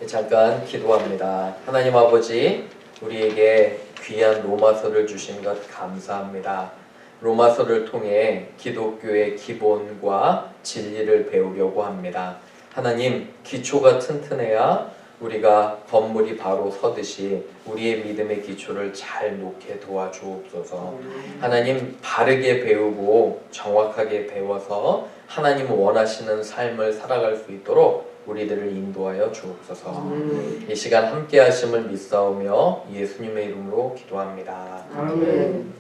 잠깐 기도합니다. 하나님 아버지, 우리에게 귀한 로마서를 주신 것 감사합니다. 로마서를 통해 기독교의 기본과 진리를 배우려고 합니다. 하나님, 기초가 튼튼해야 우리가 건물이 바로 서듯이 우리의 믿음의 기초를 잘 놓게 도와주옵소서. 하나님, 바르게 배우고 정확하게 배워서 하나님 원하시는 삶을 살아갈 수 있도록 우리들을 인도하여 주옵소서. 이 시간 함께 하심을 믿사오며 예수님의 이름으로 기도합니다. 아멘.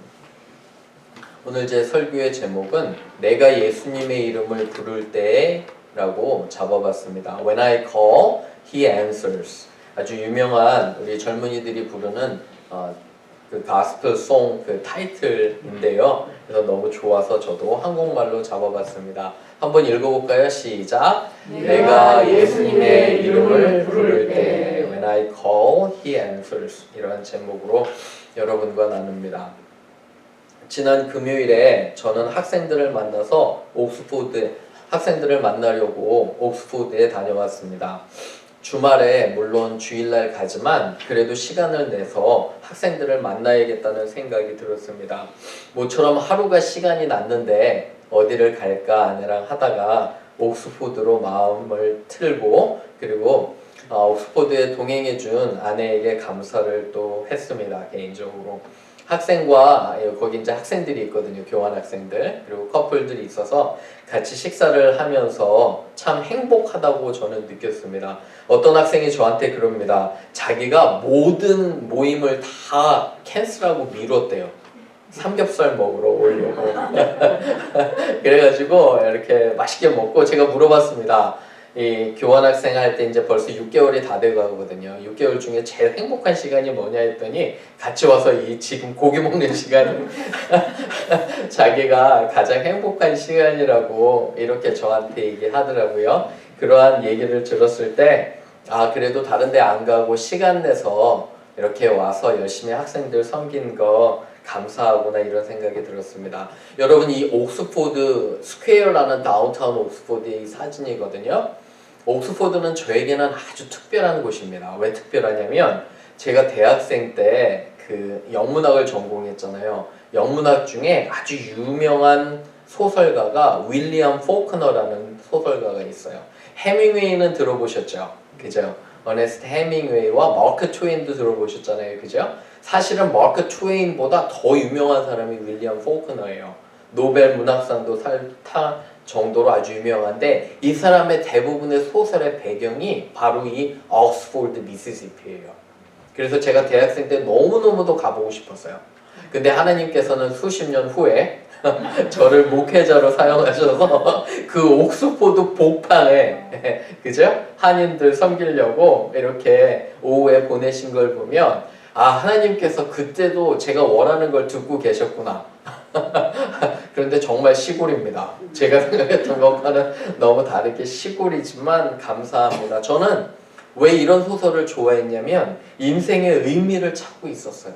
오늘 제 설교의 제목은 내가 예수님의 이름을 부를 때 라고 잡아봤습니다. When I call, He answers. 아주 유명한 우리 젊은이들이 부르는 그 가스펠 송 그 타이틀인데요. 그래서 너무 좋아서 저도 한국말로 잡아봤습니다. 한번 읽어볼까요? 시작. 내가 예수님의 이름을 부를 때 When I call, He answers. 이런 제목으로 여러분과 나눕니다. 지난 금요일에 저는 학생들을 만나서 학생들을 만나려고 옥스포드에 다녀왔습니다. 주말에 물론 주일날 가지만 그래도 시간을 내서 학생들을 만나야겠다는 생각이 들었습니다. 모처럼 하루가 시간이 났는데 어디를 갈까 아내랑 하다가 옥스포드로 마음을 틀고 그리고 옥스포드에 동행해준 아내에게 감사를 또 했습니다. 개인적으로. 학생과 거기 이제 학생들이 있거든요. 교환 학생들 그리고 커플들이 있어서 같이 식사를 하면서 참 행복하다고 저는 느꼈습니다. 어떤 학생이 저한테 그럽니다. 자기가 모든 모임을 다 캔슬하고 미뤘대요. 삼겹살 먹으러 오려고. 그래가지고 이렇게 맛있게 먹고 제가 물어봤습니다. 이 교환학생 할 때 이제 벌써 6개월이 다 돼가거든요. 6개월 중에 제일 행복한 시간이 뭐냐 했더니 같이 와서 이 지금 고기 먹는 시간이 자기가 가장 행복한 시간이라고 이렇게 저한테 얘기하더라고요. 그러한 얘기를 들었을 때 그래도 다른 데 안 가고 시간 내서 이렇게 와서 열심히 학생들 섬긴 거 감사하구나 이런 생각이 들었습니다. 여러분 이 옥스포드 스퀘어라는 다운타운 옥스포드의 사진이거든요. 옥스포드는 저에게는 아주 특별한 곳입니다. 왜 특별하냐면 제가 대학생 때 그 영문학을 전공했잖아요. 영문학 중에 아주 유명한 소설가가 윌리엄 포크너라는 소설가가 있어요. 해밍웨이는 들어보셨죠? 그죠? 어네스트 해밍웨이와 마크 트웨인도 들어보셨잖아요. 그죠? 사실은 마크 트웨인보다 더 유명한 사람이 윌리엄 포크너예요. 노벨 문학상도 탈 정도로 아주 유명한데 이 사람의 대부분의 소설의 배경이 바로 이 옥스포드 미시시피예요. 그래서 제가 대학생 때 너무너무도 가보고 싶었어요. 근데 하나님께서는 수십 년 후에 저를 목회자로 사용하셔서 그 옥스포드 복판에 그죠? 한인들 섬기려고 이렇게 오후에 보내신 걸 보면 하나님께서 그때도 제가 원하는 걸 듣고 계셨구나. 그런데 정말 시골입니다. 제가 생각했던 것과는 너무 다르게 시골이지만 감사합니다. 저는 왜 이런 소설을 좋아했냐면 인생의 의미를 찾고 있었어요.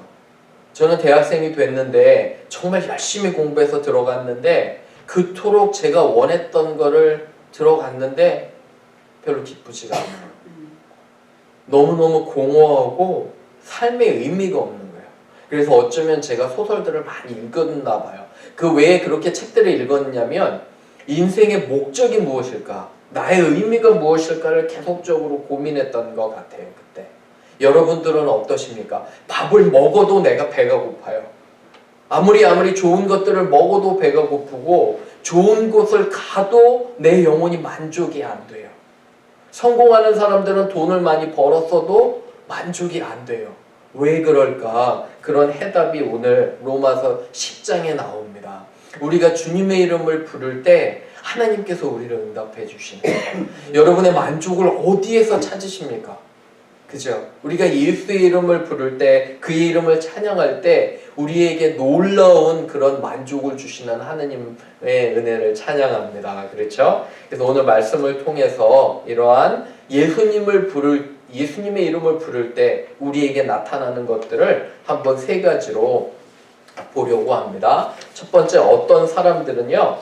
저는 대학생이 됐는데 정말 열심히 공부해서 들어갔는데 그토록 제가 원했던 거를 들어갔는데 별로 기쁘지가 않아요. 너무너무 공허하고 삶의 의미가 없는 거예요. 그래서 어쩌면 제가 소설들을 많이 읽었나 봐요. 그 외에 그렇게 책들을 읽었냐면 인생의 목적이 무엇일까? 나의 의미가 무엇일까를 계속적으로 고민했던 것 같아요. 그때. 여러분들은 어떠십니까? 밥을 먹어도 내가 배가 고파요. 아무리 좋은 것들을 먹어도 배가 고프고 좋은 곳을 가도 내 영혼이 만족이 안 돼요. 성공하는 사람들은 돈을 많이 벌었어도 만족이 안 돼요. 왜 그럴까? 그런 해답이 오늘 로마서 10장에 나옵니다. 우리가 주님의 이름을 부를 때 하나님께서 우리를 응답해 주시는 거예요. 여러분의 만족을 어디에서 찾으십니까? 그죠? 우리가 예수의 이름을 부를 때 그의 이름을 찬양할 때 우리에게 놀라운 그런 만족을 주시는 하나님의 은혜를 찬양합니다. 그렇죠? 그래서 오늘 말씀을 통해서 이러한 예수님의 이름을 부를 때 우리에게 나타나는 것들을 한번 세 가지로 보려고 합니다. 첫 번째, 어떤 사람들은요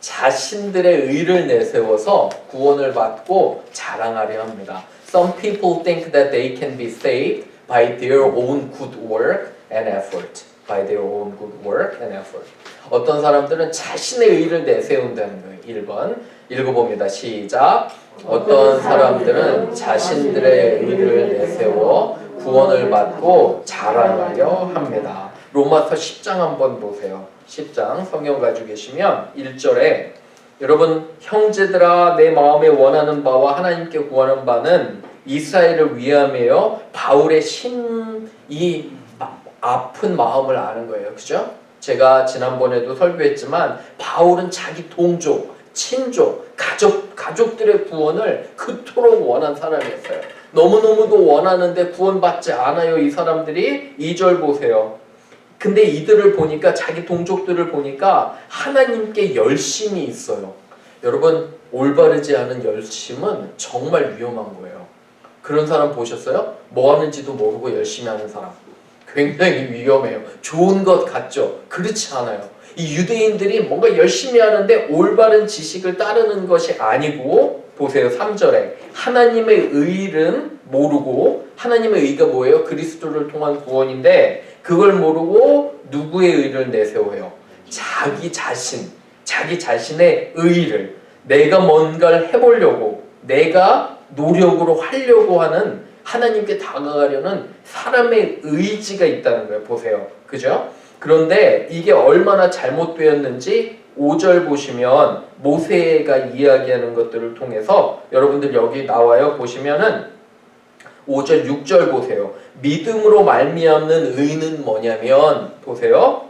자신들의 의를 내세워서 구원을 받고 자랑하려 합니다. Some people think that they can be saved by their own good work and effort. By their own good work and effort. 어떤 사람들은 자신의 의를 내세운다는 거예요. 1번 읽어봅니다. 시작. 어떤 사람들은 자신들의 의를 내세워 구원을 받고 자랑하려 합니다. 로마서 10장 한번 보세요. 10장 성경 가지고 계시면 1절에 여러분 형제들아 내 마음에 원하는 바와 하나님께 구하는 바는 이스라엘을 위함이에요. 바울의 이 아픈 마음을 아는 거예요. 그죠? 제가 지난번에도 설교했지만 바울은 자기 동족, 친족, 가족들의 구원을 그토록 원한 사람이었어요. 너무너무도 원하는데 구원받지 않아요. 이 사람들이 2절 보세요. 근데 이들을 보니까 자기 동족들을 보니까 하나님께 열심이 있어요. 여러분 올바르지 않은 열심은 정말 위험한 거예요. 그런 사람 보셨어요? 뭐 하는지도 모르고 열심히 하는 사람. 굉장히 위험해요. 좋은 것 같죠? 그렇지 않아요. 이 유대인들이 뭔가 열심히 하는데 올바른 지식을 따르는 것이 아니고 보세요. 3절에 하나님의 의는 모르고 하나님의 의가 뭐예요? 그리스도를 통한 구원인데 그걸 모르고 누구의 의를 내세워요? 자기 자신의 의를 내가 뭔가를 해보려고 내가 노력으로 하려고 하는 하나님께 다가가려는 사람의 의지가 있다는 거예요. 보세요. 그죠? 그런데 이게 얼마나 잘못되었는지 5절 보시면 모세가 이야기하는 것들을 통해서 여러분들 여기 나와요. 보시면은 5절 6절 보세요. 믿음으로 말미암는 의는 뭐냐면 보세요.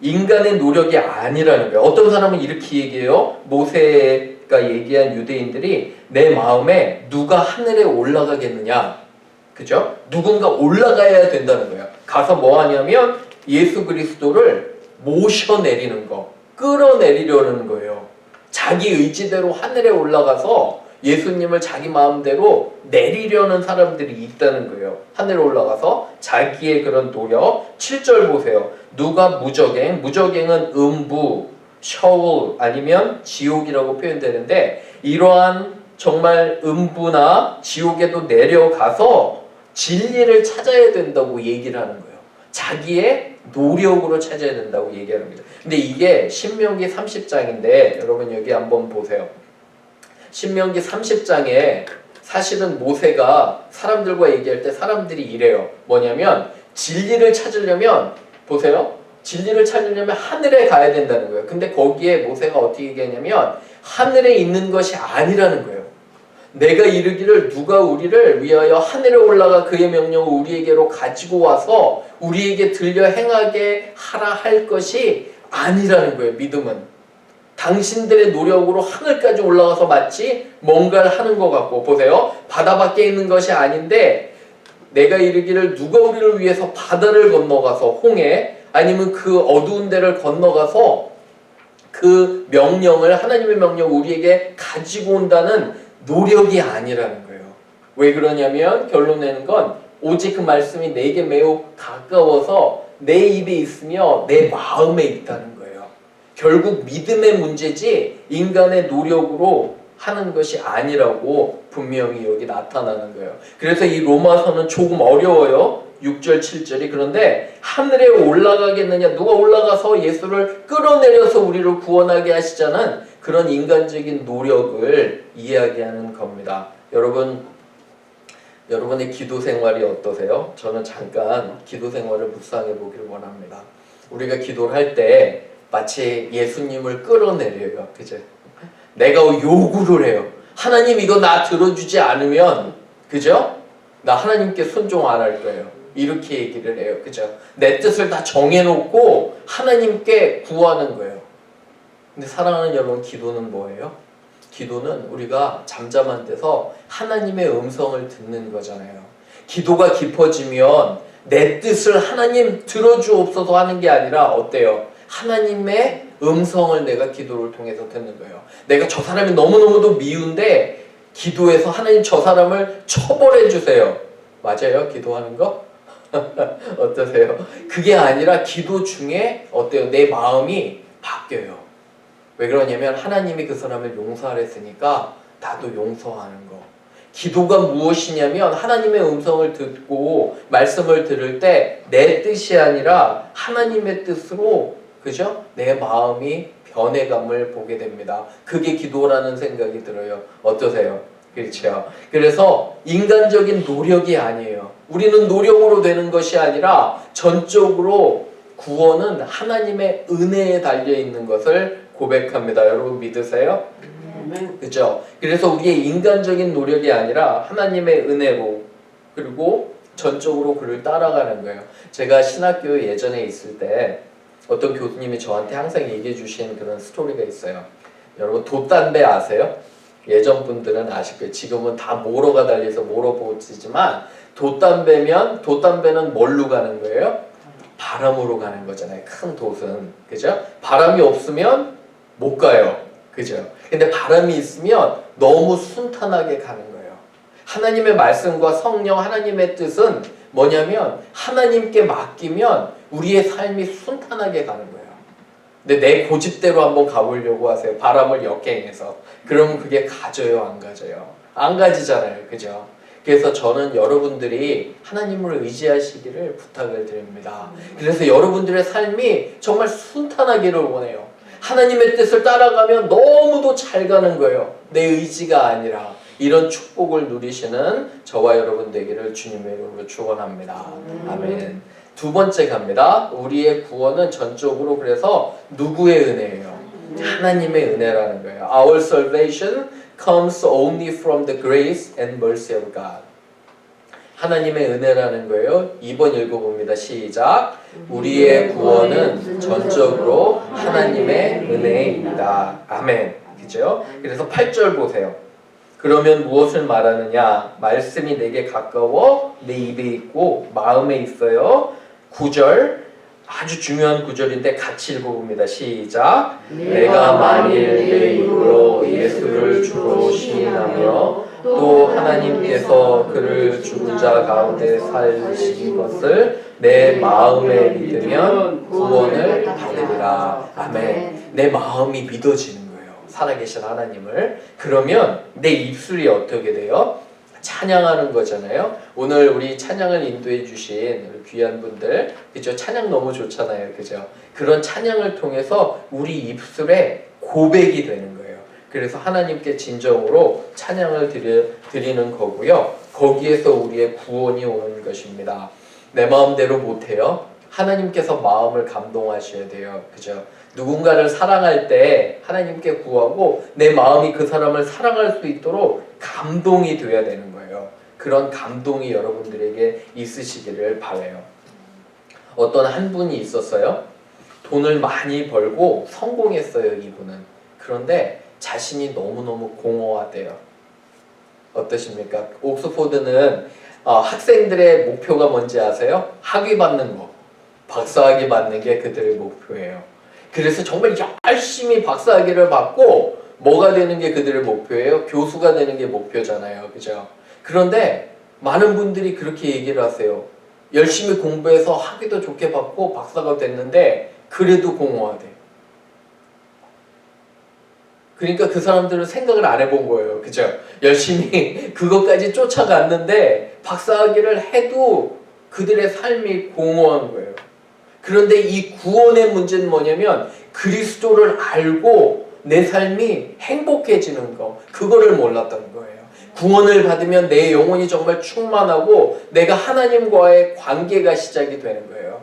인간의 노력이 아니라는 거예요. 어떤 사람은 이렇게 얘기해요. 모세가 얘기한 유대인들이 내 마음에 누가 하늘에 올라가겠느냐. 그죠? 누군가 올라가야 된다는 거예요. 가서 뭐 하냐면 예수 그리스도를 모셔내리는 거, 끌어내리려는 거예요. 자기 의지대로 하늘에 올라가서 예수님을 자기 마음대로 내리려는 사람들이 있다는 거예요. 하늘에 올라가서 자기의 그런 노력. 7절 보세요. 누가 무적행은 음부, 셔울 아니면 지옥이라고 표현되는데 이러한 정말 음부나 지옥에도 내려가서 진리를 찾아야 된다고 얘기를 하는 거예요. 자기의 노력으로 찾아야 된다고 얘기합니다. 근데 이게 신명기 30장인데 여러분 여기 한번 보세요. 신명기 30장에 사실은 모세가 사람들과 얘기할 때 사람들이 이래요. 뭐냐면 진리를 찾으려면 보세요. 진리를 찾으려면 하늘에 가야 된다는 거예요. 근데 거기에 모세가 어떻게 얘기하냐면 하늘에 있는 것이 아니라는 거예요. 내가 이르기를 누가 우리를 위하여 하늘에 올라가 그의 명령을 우리에게로 가지고 와서 우리에게 들려 행하게 하라 할 것이 아니라는 거예요. 믿음은. 당신들의 노력으로 하늘까지 올라가서 마치 뭔가를 하는 것 같고 보세요. 바다 밖에 있는 것이 아닌데 내가 이르기를 누가 우리를 위해서 바다를 건너가서 홍해 아니면 그 어두운 데를 건너가서 그 명령을 하나님의 명령을 우리에게 가지고 온다는 노력이 아니라는 거예요. 왜 그러냐면 결론 내는 건 오직 그 말씀이 내게 매우 가까워서 내 입에 있으며 내 마음에 있다는 거예요. 결국 믿음의 문제지 인간의 노력으로 하는 것이 아니라고 분명히 여기 나타나는 거예요. 그래서 이 로마서는 조금 어려워요. 6절 7절이. 그런데 하늘에 올라가겠느냐, 누가 올라가서 예수를 끌어내려서 우리를 구원하게 하시자는 그런 인간적인 노력을 이야기하는 겁니다. 여러분의 기도 생활이 어떠세요? 저는 잠깐 기도 생활을 묵상해 보기를 원합니다. 우리가 기도를 할 때 마치 예수님을 끌어내려요. 그죠? 내가 요구를 해요. 하나님 이거 나 들어주지 않으면 그죠? 나 하나님께 순종 안 할 거예요. 이렇게 얘기를 해요. 그죠? 내 뜻을 다 정해놓고 하나님께 구하는 거예요. 근데 사랑하는 여러분, 기도는 뭐예요? 기도는 우리가 잠잠한 데서 하나님의 음성을 듣는 거잖아요. 기도가 깊어지면 내 뜻을 하나님 들어주옵소서 하는 게 아니라 어때요? 하나님의 음성을 내가 기도를 통해서 듣는 거예요. 내가 저 사람이 너무너무도 미운데 기도해서 하나님 저 사람을 처벌해 주세요. 맞아요? 기도하는 거? 어떠세요? 그게 아니라 기도 중에 어때요? 내 마음이 바뀌어요. 왜 그러냐면 하나님이 그 사람을 용서하랬으니까 나도 용서하는 거. 기도가 무엇이냐면 하나님의 음성을 듣고 말씀을 들을 때 내 뜻이 아니라 하나님의 뜻으로, 그죠? 내 마음이 변해감을 보게 됩니다. 그게 기도라는 생각이 들어요. 어떠세요? 그렇죠. 그래서 인간적인 노력이 아니에요. 우리는 노력으로 되는 것이 아니라 전적으로 구원은 하나님의 은혜에 달려 있는 것을 고백합니다. 여러분 믿으세요? 그죠? 그래서 우리의 인간적인 노력이 아니라 하나님의 은혜로, 그리고 전적으로 그를 따라가는 거예요. 제가 신학교 예전에 있을 때 어떤 교수님이 저한테 항상 얘기해 주신 그런 스토리가 있어요. 여러분 돛담배 아세요? 예전 분들은 아실 거예요. 지금은 다 모로가 달려서 모로 보지만 돛담배는 뭘로 가는 거예요? 바람으로 가는 거잖아요. 큰 돛은. 그죠? 바람이 없으면 못 가요. 그죠? 근데 바람이 있으면 너무 순탄하게 가는 거예요. 하나님의 말씀과 성령, 하나님의 뜻은 뭐냐면 하나님께 맡기면 우리의 삶이 순탄하게 가는 거예요. 근데 내 고집대로 한번 가보려고 하세요. 바람을 역행해서. 그러면 그게 가져요, 안 가져요? 안 가지잖아요. 그죠? 그래서 저는 여러분들이 하나님을 의지하시기를 부탁을 드립니다. 그래서 여러분들의 삶이 정말 순탄하기를 원해요. 하나님의 뜻을 따라가면 너무도 잘 가는 거예요. 내 의지가 아니라. 이런 축복을 누리시는 저와 여러분 되기를 주님의 이름으로 축원합니다. 아멘. 두 번째 갑니다. 우리의 구원은 전적으로 그래서 누구의 은혜예요? 하나님의 은혜라는 거예요. Our salvation comes only from the grace and mercy of God. 하나님의 은혜라는 거예요. 2번 읽어봅니다. 시작. 우리의 구원은 전적으로 하나님의 은혜입니다. 아멘. 그죠? 그래서 8절 보세요. 그러면 무엇을 말하느냐? 말씀이 내게 가까워 내 입에 있고 마음에 있어요. 9절 아주 중요한 구절인데 같이 읽어봅니다. 시작. 내가 만일 내 입으로 예수를 주로 시인하며 또 하나님께서 그를 죽은 자 가운데 살리신 것을 내 마음에 믿으면 구원을 받으리라. 아멘. 내 마음이 믿어지는 거예요. 살아계신 하나님을. 그러면 내 입술이 어떻게 돼요? 찬양하는 거잖아요. 오늘 우리 찬양을 인도해 주신 귀한 분들, 그죠? 찬양 너무 좋잖아요. 그죠? 그런 찬양을 통해서 우리 입술에 고백이 되는 거예요. 그래서 하나님께 진정으로 찬양을 드리는 거고요. 거기에서 우리의 구원이 오는 것입니다. 내 마음대로 못해요. 하나님께서 마음을 감동하셔야 돼요. 그죠? 누군가를 사랑할 때 하나님께 구하고 내 마음이 그 사람을 사랑할 수 있도록 감동이 돼야 되는 거예요. 그런 감동이 여러분들에게 있으시기를 바라요. 어떤 한 분이 있었어요. 돈을 많이 벌고 성공했어요. 이분은. 그런데 자신이 너무너무 공허하대요. 어떠십니까? 옥스포드는 학생들의 목표가 뭔지 아세요? 학위 받는 거. 박사학위 받는 게 그들의 목표예요. 그래서 정말 열심히 박사학위를 받고 뭐가 되는 게 그들의 목표예요? 교수가 되는 게 목표잖아요. 그죠? 그런데 많은 분들이 그렇게 얘기를 하세요. 열심히 공부해서 학위도 좋게 받고 박사가 됐는데 그래도 공허하대. 그러니까 그 사람들은 생각을 안 해본 거예요. 그죠? 열심히 그것까지 쫓아갔는데 박사학위를 해도 그들의 삶이 공허한 거예요. 그런데 이 구원의 문제는 뭐냐면 그리스도를 알고 내 삶이 행복해지는 거, 그거를 몰랐던 거예요. 구원을 받으면 내 영혼이 정말 충만하고 내가 하나님과의 관계가 시작이 되는 거예요.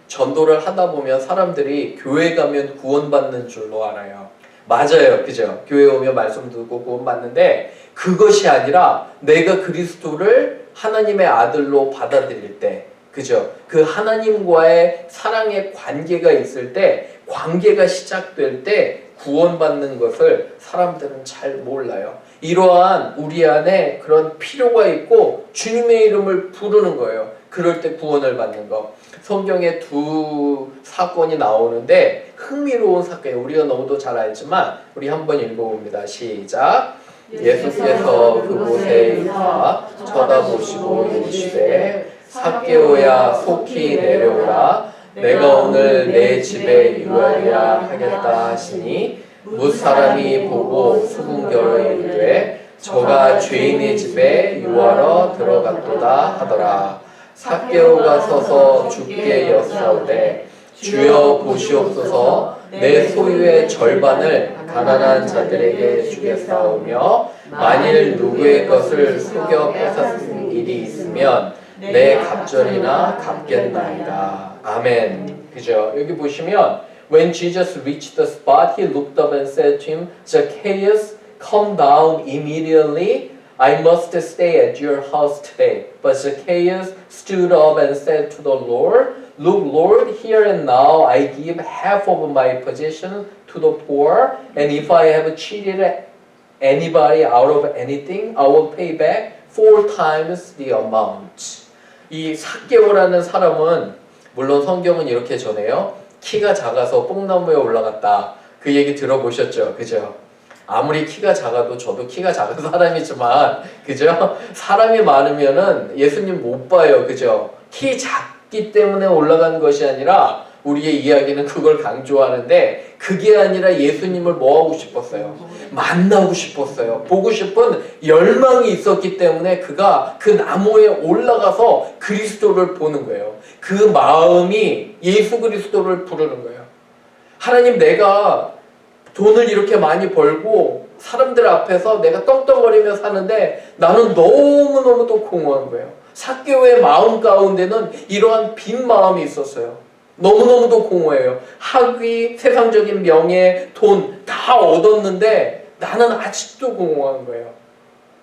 전도를 하다 보면 사람들이 교회 가면 구원받는 줄로 알아요. 맞아요. 그죠? 교회 오면 말씀 듣고 구원받는데 그것이 아니라 내가 그리스도를 하나님의 아들로 받아들일 때, 그죠? 그 하나님과의 사랑의 관계가 있을 때, 관계가 시작될 때 구원받는 것을 사람들은 잘 몰라요. 이러한 우리 안에 그런 필요가 있고 주님의 이름을 부르는 거예요. 그럴 때 구원을 받는 거. 성경에 두 사건이 나오는데 흥미로운 사건이에요. 우리가 너무도 잘 알지만 우리 한번 읽어봅니다. 시작. 예수께서 그곳에 있사 쳐다보시고 이르시되 삭개오야 속히 내려오라. 내가 오늘 내 집에 유하리라 하겠다 하시니 무사람이 보고 수군결에 이르되 저가 죄인의 집에 유하러 들어갔도다 하더라. 삭개오가 서서 주께 여짜오되 주여 보시옵소서 내 소유의 절반을 가난한 자들에게 주겠사오며 만일 누구의 것을 속여 뺏었은 일이 있으면 내 갑절이나 갚겠나이다. 아멘. 그죠? 여기 보시면 When Jesus reached the spot, he looked up and said to him, Zacchaeus, come down immediately. I must stay at your house today. But Zacchaeus stood up and said to the Lord, Look, Lord, here and now I give half of my possession to the poor, and if I have cheated anybody out of anything, I will pay back 4 times the amount. 이 삭개오라는 사람은 물론 성경은 이렇게 전해요. 키가 작아서 뽕나무에 올라갔다. 그 얘기 들어보셨죠? 그죠? 아무리 키가 작아도 저도 키가 작은 사람이지만 그죠? 사람이 많으면은 예수님 못 봐요. 그죠? 키 작기 때문에 올라간 것이 아니라 우리의 이야기는 그걸 강조하는데 그게 아니라 예수님을 뭐 하고 싶었어요? 만나고 싶었어요. 보고 싶은 열망이 있었기 때문에 그가 그 나무에 올라가서 그리스도를 보는 거예요. 그 마음이 예수 그리스도를 부르는 거예요. 하나님, 내가 돈을 이렇게 많이 벌고 사람들 앞에서 내가 떡떡거리며 사는데 나는 너무너무도 공허한 거예요. 삭개오의 마음 가운데는 이러한 빈 마음이 있었어요. 너무너무도 공허해요. 학위, 세상적인 명예, 돈 다 얻었는데 나는 아직도 공허한 거예요.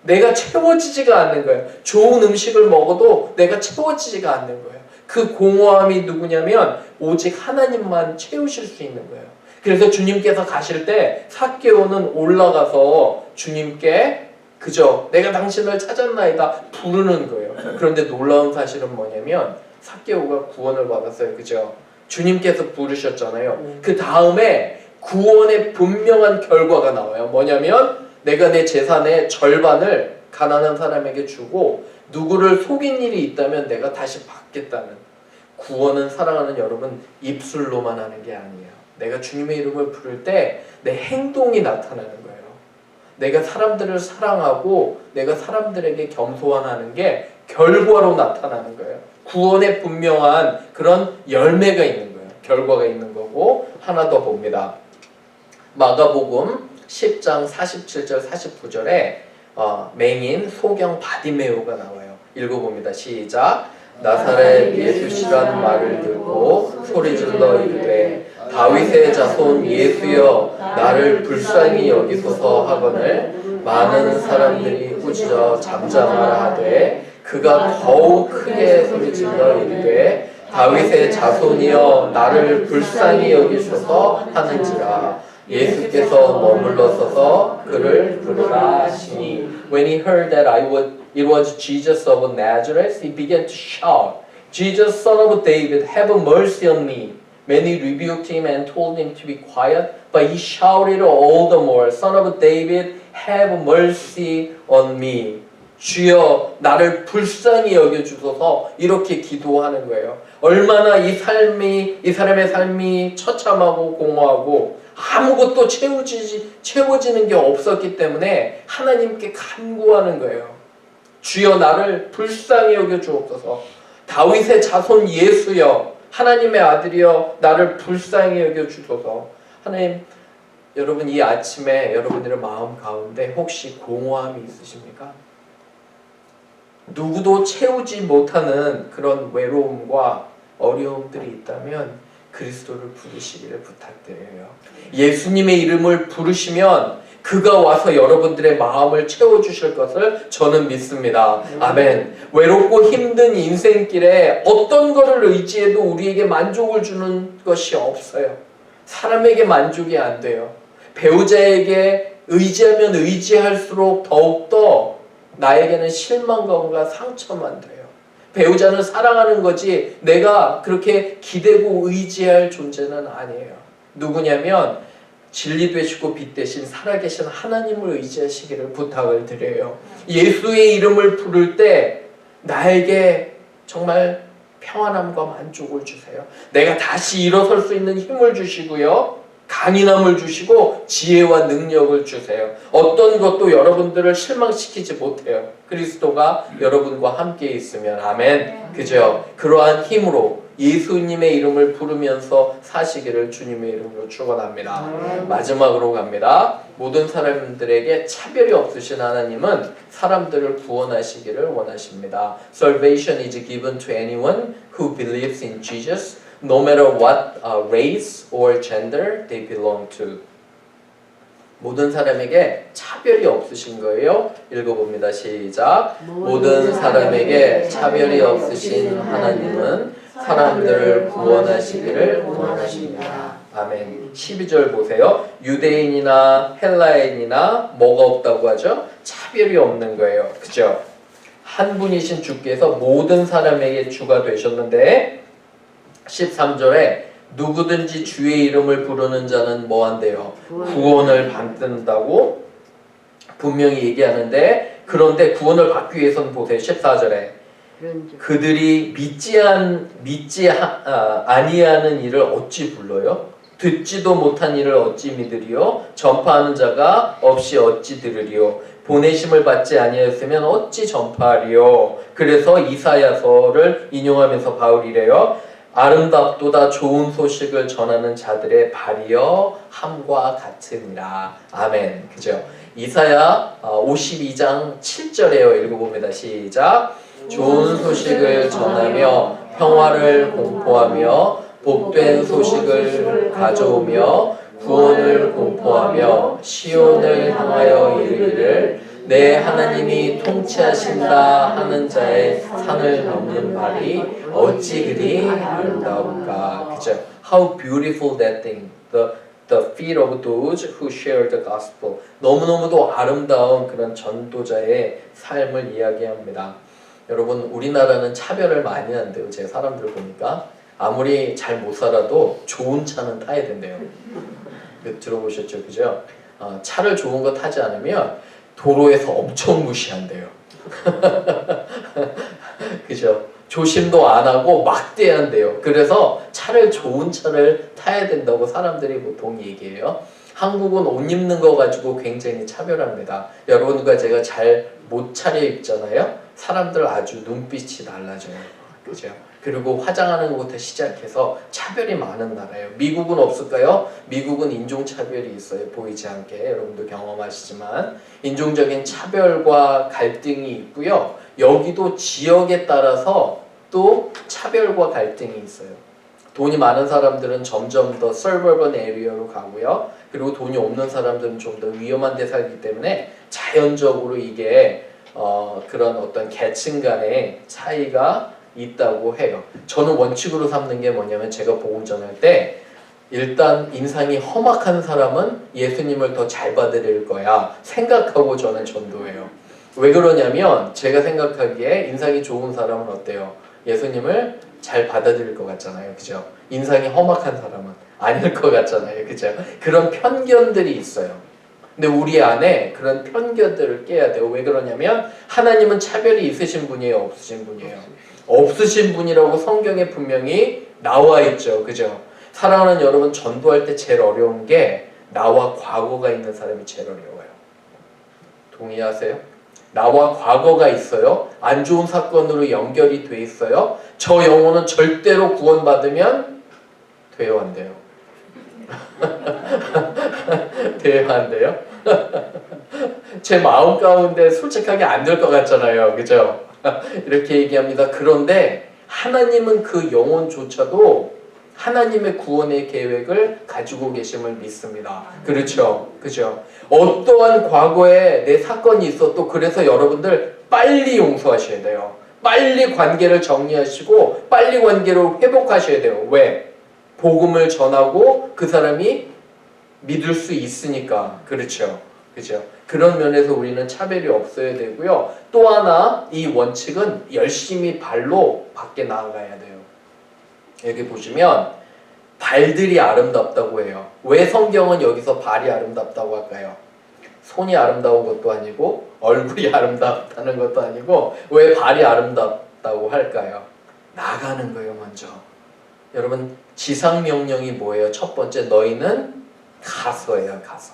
내가 채워지지가 않는 거예요. 좋은 음식을 먹어도 내가 채워지지가 않는 거예요. 그 공허함이 누구냐면 오직 하나님만 채우실 수 있는 거예요. 그래서 주님께서 가실 때 삭개오는 올라가서 주님께 그저 내가 당신을 찾았나이다 부르는 거예요. 그런데 놀라운 사실은 뭐냐면 삭개오가 구원을 받았어요. 그죠? 주님께서 부르셨잖아요. 그 다음에 구원의 분명한 결과가 나와요. 뭐냐면 내가 내 재산의 절반을 가난한 사람에게 주고 누구를 속인 일이 있다면 내가 다시 받겠다는. 구원은 사랑하는 여러분 입술로만 하는 게 아니에요. 내가 주님의 이름을 부를 때 내 행동이 나타나는 거예요. 내가 사람들을 사랑하고 내가 사람들에게 겸손하는 게 결과로 나타나는 거예요. 구원의 분명한 그런 열매가 있는 거예요. 결과가 있는 거고. 하나 더 봅니다. 마가복음 10장 47절 49절에 맹인 소경 바디메오가 나와요. 읽어봅니다. 시작. 나사렛 예수시란 말을 듣고 소리질러 이르되 다윗의 자손 예수여 나를 불쌍히 여기소서 하거늘 많은 사람들이 꾸짖어 잠잠하라 하되 그가 더욱 크게 소리질러 이르되 다윗의 자손이여 나를 불쌍히 여기소서 하는지라. 예수께서 머물러 서서 그를 부르라 하시니 When he heard that it was Jesus of Nazareth, he began to shout, Jesus, son of David, have mercy on me. Many rebuked him and told him to be quiet, but he shouted all the more, Son of David, have mercy on me. 주여 나를 불쌍히 여겨주소서. 이렇게 기도하는 거예요. 얼마나 이 사람의 삶이 처참하고 공허하고 아무것도 채워지는 게 없었기 때문에 하나님께 간구하는 거예요. 주여 나를 불쌍히 여겨주옵소서. 다윗의 자손 예수여 하나님의 아들이여 나를 불쌍히 여겨주소서. 하나님, 여러분 이 아침에 여러분들의 마음 가운데 혹시 공허함이 있으십니까? 누구도 채우지 못하는 그런 외로움과 어려움들이 있다면 그리스도를 부르시기를 부탁드려요. 예수님의 이름을 부르시면 그가 와서 여러분들의 마음을 채워주실 것을 저는 믿습니다. 아멘. 외롭고 힘든 인생길에 어떤 것을 의지해도 우리에게 만족을 주는 것이 없어요. 사람에게 만족이 안 돼요. 배우자에게 의지하면 의지할수록 더욱더 나에게는 실망감과 상처만 돼요. 배우자는 사랑하는 거지 내가 그렇게 기대고 의지할 존재는 아니에요. 누구냐면 진리 되시고 빛 대신 살아계신 하나님을 의지하시기를 부탁을 드려요. 예수의 이름을 부를 때 나에게 정말 평안함과 만족을 주세요. 내가 다시 일어설 수 있는 힘을 주시고요. 강인함을 주시고 지혜와 능력을 주세요. 어떤 것도 여러분들을 실망시키지 못해요. 그리스도가 여러분과 함께 있으면. 아멘. 그죠? 그러한 힘으로 예수님의 이름을 부르면서 사시기를 주님의 이름으로 축원합니다. 마지막으로 갑니다. 모든 사람들에게 차별이 없으신 하나님은 사람들을 구원하시기를 원하십니다. Salvation is given to anyone who believes in Jesus, no matter what race or gender they belong to. 모든 사람에게 차별이 없으신 거예요. 읽어봅니다. 시작. 모든 사람에게 차별이 없으신 하나님은 사람들을 구원하시기를 원하십니다. 아멘. 12절 보세요. 유대인이나 헬라인이나 뭐가 없다고 하죠? 차별이 없는 거예요. 그죠? 한 분이신 주께서 모든 사람에게 주가 되셨는데 13절에 누구든지 주의 이름을 부르는 자는 뭐 한대요? 구원을 받는다고 분명히 얘기하는데, 그런데 구원을 받기 위해서는 보세요. 14절에 그들이 아니하는 일을 어찌 불러요? 듣지도 못한 일을 어찌 믿으리요? 전파하는 자가 없이 어찌 들으리요? 보내심을 받지 아니하였으면 어찌 전파하리요? 그래서 이사야서를 인용하면서 바울이래요. 아름답도다 좋은 소식을 전하는 자들의 발이여 함과 같으니라. 아멘. 그죠? 이사야 52장 7절에요. 읽어봅니다. 시작. 좋은 소식을 전하며 평화를 공포하며 복된 소식을 가져오며 구원을 공포하며 시온을 향하여 이르기를 내 하나님이 통치하신다 하는 자의 산을 넘는 발이 어찌 그리 아름다울까. 그죠? How beautiful that thing. The feet of those who share the gospel. 너무너무도 아름다운 그런 전도자의 삶을 이야기합니다. 여러분, 우리나라는 차별을 많이 한대요. 제 사람들 보니까 아무리 잘 못 살아도 좋은 차는 타야 된대요. 들어보셨죠? 그죠? 차를 좋은 거 타지 않으면 도로에서 엄청 무시한대요. 그죠? 조심도 안 하고 막대한대요. 그래서 차를 좋은 차를 타야 된다고 사람들이 보통 얘기해요. 한국은 옷 입는 거 가지고 굉장히 차별합니다. 여러분과 제가 잘 못 차려입잖아요. 사람들 아주 눈빛이 달라져요. 그죠? 그리고 화장하는 것부터 시작해서 차별이 많은 나라예요. 미국은 없을까요? 미국은 인종차별이 있어요. 보이지 않게. 여러분도 경험하시지만 인종적인 차별과 갈등이 있고요. 여기도 지역에 따라서 또 차별과 갈등이 있어요. 돈이 많은 사람들은 점점 더 서버번 에리어로 가고요. 그리고 돈이 없는 사람들은 좀 더 위험한 데 살기 때문에 자연적으로 이게 그런 어떤 계층 간의 차이가 있다고 해요. 저는 원칙으로 삼는 게 뭐냐면, 제가 복음 전할 때 일단 인상이 험악한 사람은 예수님을 더 잘 받아들일 거야 생각하고 저는 전도해요. 왜 그러냐면, 제가 생각하기에 인상이 좋은 사람은 어때요? 예수님을 잘 받아들일 것 같잖아요. 그죠? 인상이 험악한 사람은 아닐 것 같잖아요. 그죠? 그런 편견들이 있어요. 근데 우리 안에 그런 편견들을 깨야 돼요. 왜 그러냐면, 하나님은 차별이 있으신 분이에요? 없으신 분이에요? 없으신 분이라고 성경에 분명히 나와 있죠. 그죠? 사랑하는 여러분, 전도할 때 제일 어려운 게 나와 과거가 있는 사람이 제일 어려워요. 동의하세요? 나와 과거가 있어요. 안 좋은 사건으로 연결이 돼 있어요. 저 영혼은 절대로 구원받으면 돼요, 안 돼요? 돼요, 안 돼요? 제 마음 가운데 솔직하게 안 될 것 같잖아요. 그죠? 이렇게 얘기합니다. 그런데 하나님은 그 영혼조차도 하나님의 구원의 계획을 가지고 계심을 믿습니다. 그렇죠? 그죠? 어떠한 과거에 내 사건이 있어도, 그래서 여러분들 빨리 용서하셔야 돼요. 빨리 관계를 정리하시고 빨리 관계를 회복하셔야 돼요. 왜? 복음을 전하고 그 사람이 믿을 수 있으니까. 그렇죠? 그죠? 그런 면에서 우리는 차별이 없어야 되고요. 또 하나, 이 원칙은 열심히 발로 밖에 나아가야 돼요. 여기 보시면 발들이 아름답다고 해요. 왜 성경은 여기서 발이 아름답다고 할까요? 손이 아름다운 것도 아니고 얼굴이 아름답다는 것도 아니고 왜 발이 아름답다고 할까요? 나가는 거예요, 먼저. 여러분, 지상명령이 뭐예요? 첫 번째, 너희는 가서 해야 가서.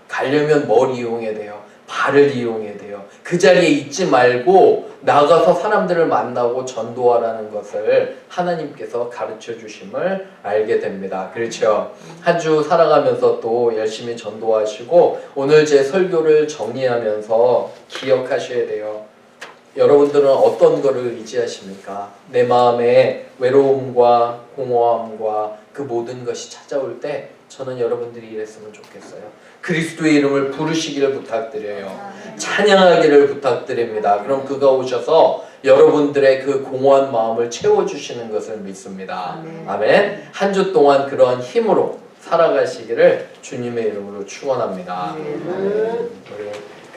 가려면 뭘 이용해야 돼요? 발을 이용해야 돼요. 그 자리에 있지 말고 나가서 사람들을 만나고 전도하라는 것을 하나님께서 가르쳐 주심을 알게 됩니다. 그렇죠? 한 주 살아가면서 또 열심히 전도하시고 오늘 제 설교를 정리하면서 기억하셔야 돼요. 여러분들은 어떤 거를 의지하십니까? 내 마음에 외로움과 공허함과 그 모든 것이 찾아올 때 저는 여러분들이 이랬으면 좋겠어요. 그리스도의 이름을 부르시기를 부탁드려요. 찬양하기를 부탁드립니다. 그럼 그가 오셔서 여러분들의 그 공허한 마음을 채워주시는 것을 믿습니다. 아멘. 한 주 동안 그러한 힘으로 살아가시기를 주님의 이름으로 축원합니다. 아멘. 우리